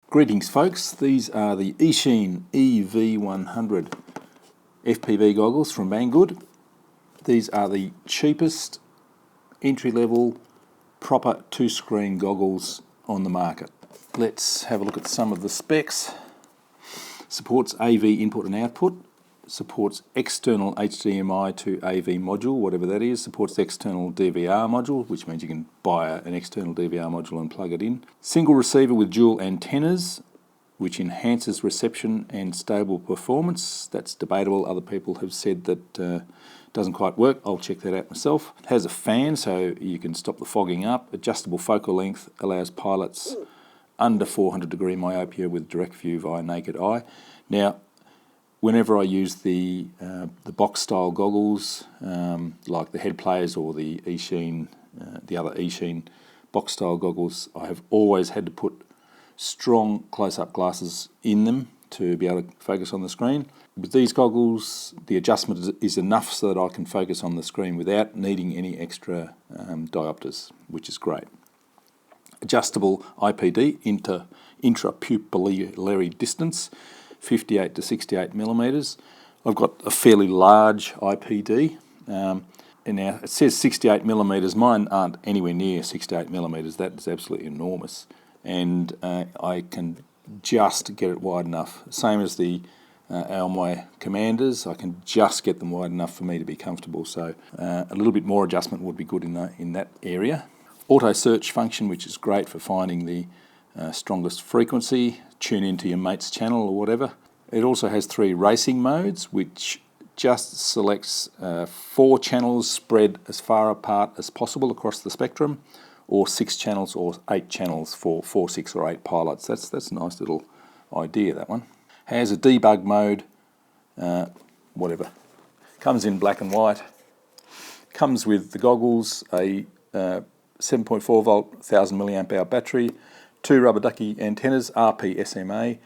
Greetings folks, these are the Eachine EV100 FPV goggles from Banggood. These are the cheapest entry-level proper two-screen goggles on the market. Let's have a look at some of the specs. Supports AV input and output, supports external HDMI to AV module, whatever that is, supports the external DVR module, which means you can buy an external DVR module and plug it in. Single receiver with dual antennas, which enhances reception and stable performance. That's debatable. Other people have said that doesn't quite work. I'll check that out myself. It has a fan so you can stop the fogging up. Adjustable focal length allows pilots under 400 degree myopia with direct view via naked eye. Now, whenever I use the box style goggles, like the head players or the Eachine, the other Eachine box style goggles, I have always had to put strong close-up glasses in them to be able to focus on the screen. With these goggles, the adjustment is enough so that I can focus on the screen without needing any extra diopters, which is great. Adjustable IPD, intrapupillary distance, 58 to 68 millimeters. I've got a fairly large IPD, and now it says 68 millimeters. Mine aren't anywhere near 68 millimeters. That is absolutely enormous, and I can just get it wide enough. Same as the Aomway Commanders, I can just get them wide enough for me to be comfortable. So a little bit more adjustment would be good in that area. Auto search function, which is great for finding the strongest frequency, tune into your mate's channel or whatever. It also has 3 racing modes, which just selects 4 channels spread as far apart as possible across the spectrum, or 6 channels or 8 channels for 4, 6 or 8 pilots. That's a nice little idea, that one. Has a debug mode, whatever. Comes in black and white. Comes with the goggles, a 7.4 volt, 1000 milliamp hour battery, 2 rubber ducky antennas, RP SMA,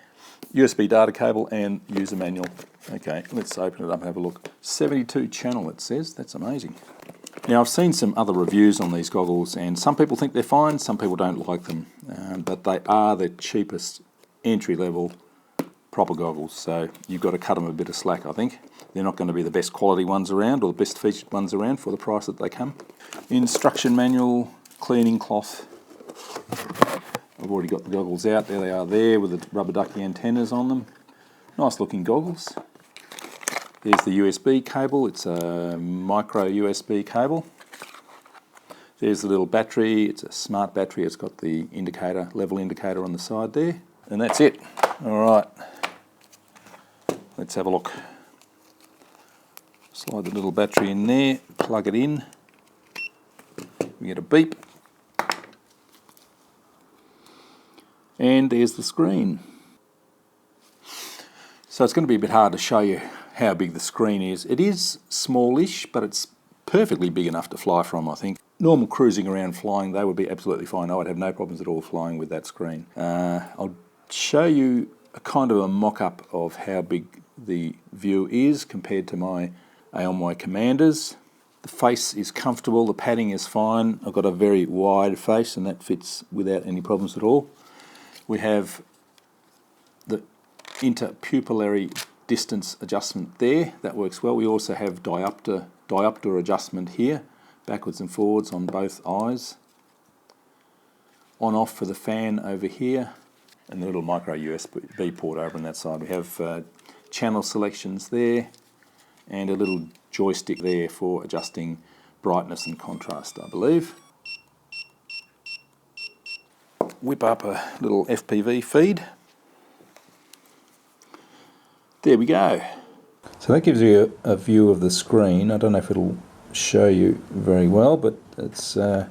USB data cable and user manual. Okay, let's open it up and have a look. 72 channel it says, that's amazing. Now I've seen some other reviews on these goggles and some people think they're fine, some people don't like them, but they are the cheapest entry level proper goggles, so you've got to cut them a bit of slack, I think. They're not going to be the best quality ones around or the best featured ones around for the price that they come. Instruction manual, cleaning cloth. I've already got the goggles out. There they are there with the rubber ducky antennas on them. Nice looking goggles. There's the USB cable. It's a micro USB cable. There's the little battery. It's a smart battery. It's got the indicator, level indicator on the side there. And that's it. All right. Let's have a look. Slide the little battery in there, plug it in. We get a beep. And there's the screen. So it's going to be a bit hard to show you how big the screen is. It is smallish, but it's perfectly big enough to fly from, I think. Normal cruising around flying, they would be absolutely fine. I would have no problems at all flying with that screen. I'll show you a kind of a mock-up of how big the view is compared to my Aomway Commanders. The face is comfortable, the padding is fine. I've got a very wide face and that fits without any problems at all. We have the interpupillary distance adjustment there, that works well. We also have diopter adjustment here, backwards and forwards on both eyes. On off for the fan over here, and the little micro USB port over on that side. We have channel selections there, and a little joystick there for adjusting brightness and contrast, I believe. Whip up a little FPV feed. There we go. So that gives you a view of the screen. I don't know if it'll show you very well, but it's not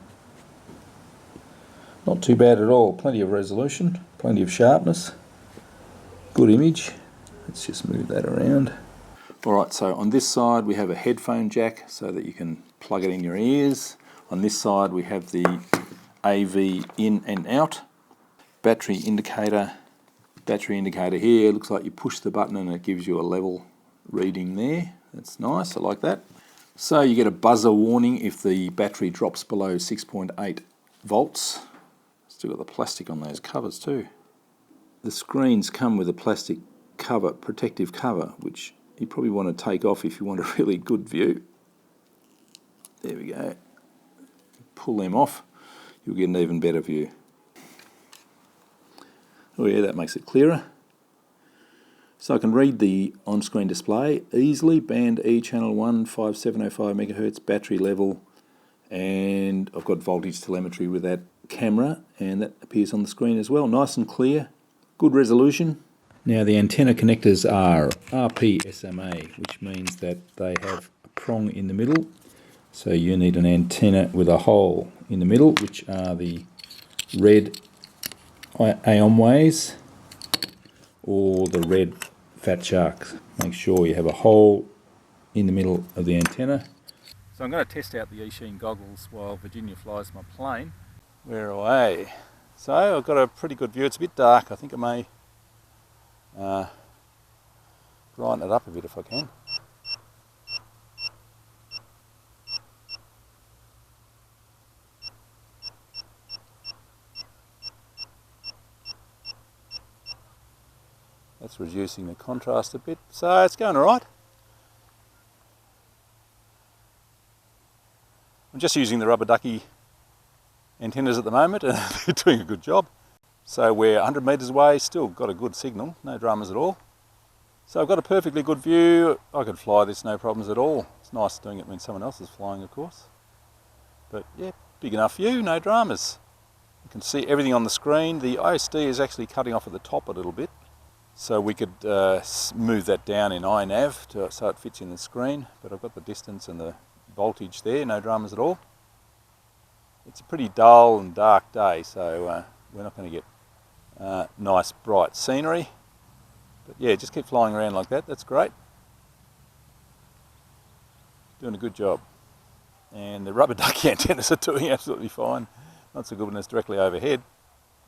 too bad at all. Plenty of resolution, plenty of sharpness, good image. Let's just move that around. Alright, so on this side we have a headphone jack so that you can plug it in your ears. On this side we have the AV in and out. Battery indicator here. Looks like you push the button and it gives you a level reading there. That's nice, I like that. So you get a buzzer warning if the battery drops below 6.8 volts. Still got the plastic on those covers too. the screens come with a plastic cover, protective cover, which you probably want to take off if you want a really good view. There we go. Pull them off, you'll get an even better view. Oh yeah, that makes it clearer. So I can read the on-screen display easily. Band E channel 1, 5705 MHz, battery level, and I've got voltage telemetry with that camera, and that appears on the screen as well. Nice and clear, good resolution. Now the antenna connectors are RPSMA, which means that they have a prong in the middle. So you need an antenna with a hole in the middle, which are the red Aomways or the red Fatsharks. Make sure you have a hole in the middle of the antenna. So I'm going to test out the Eachine goggles while Virginia flies my plane. We're away. So I've got a pretty good view. It's a bit dark. I think I may brighten it up a bit if I can. That's reducing the contrast a bit, so it's going alright. I'm just using the rubber ducky antennas at the moment and they're doing a good job. So we're 100 metres away, still got a good signal, no dramas at all. So I've got a perfectly good view. I could fly this no problems at all. It's nice doing it when someone else is flying, of course. But yeah, big enough view, no dramas. You can see everything on the screen. The ISD is actually cutting off at the top a little bit. So we could move that down in iNav so it fits in the screen, but I've got the distance and the voltage there, no dramas at all. It's a pretty dull and dark day, so we're not going to get nice bright scenery. But yeah, just keep flying around like that, that's great. Doing a good job. And the rubber ducky antennas are doing absolutely fine. Not so good when it's directly overhead.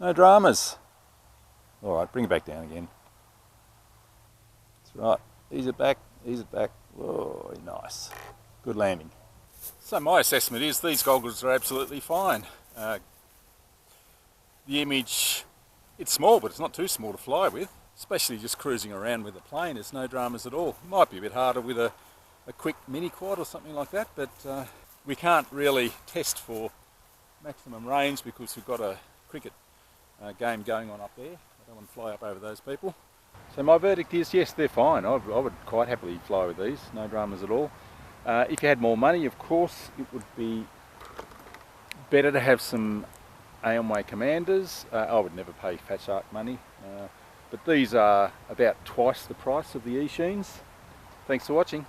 No dramas. Alright, bring it back down again. Right, ease it back, oh nice, good landing. So my assessment is these goggles are absolutely fine. The image, it's small but it's not too small to fly with, especially just cruising around with a plane, there's no dramas at all. Might be a bit harder with a quick mini quad or something like that, but we can't really test for maximum range because we've got a cricket game going on up there. I don't want to fly up over those people. So my verdict is, yes, they're fine. I would quite happily fly with these, no dramas at all. If you had more money, of course, it would be better to have some Aomway Commanders. I would never pay Fatshark money, but these are about twice the price of the Eachines. Thanks for watching.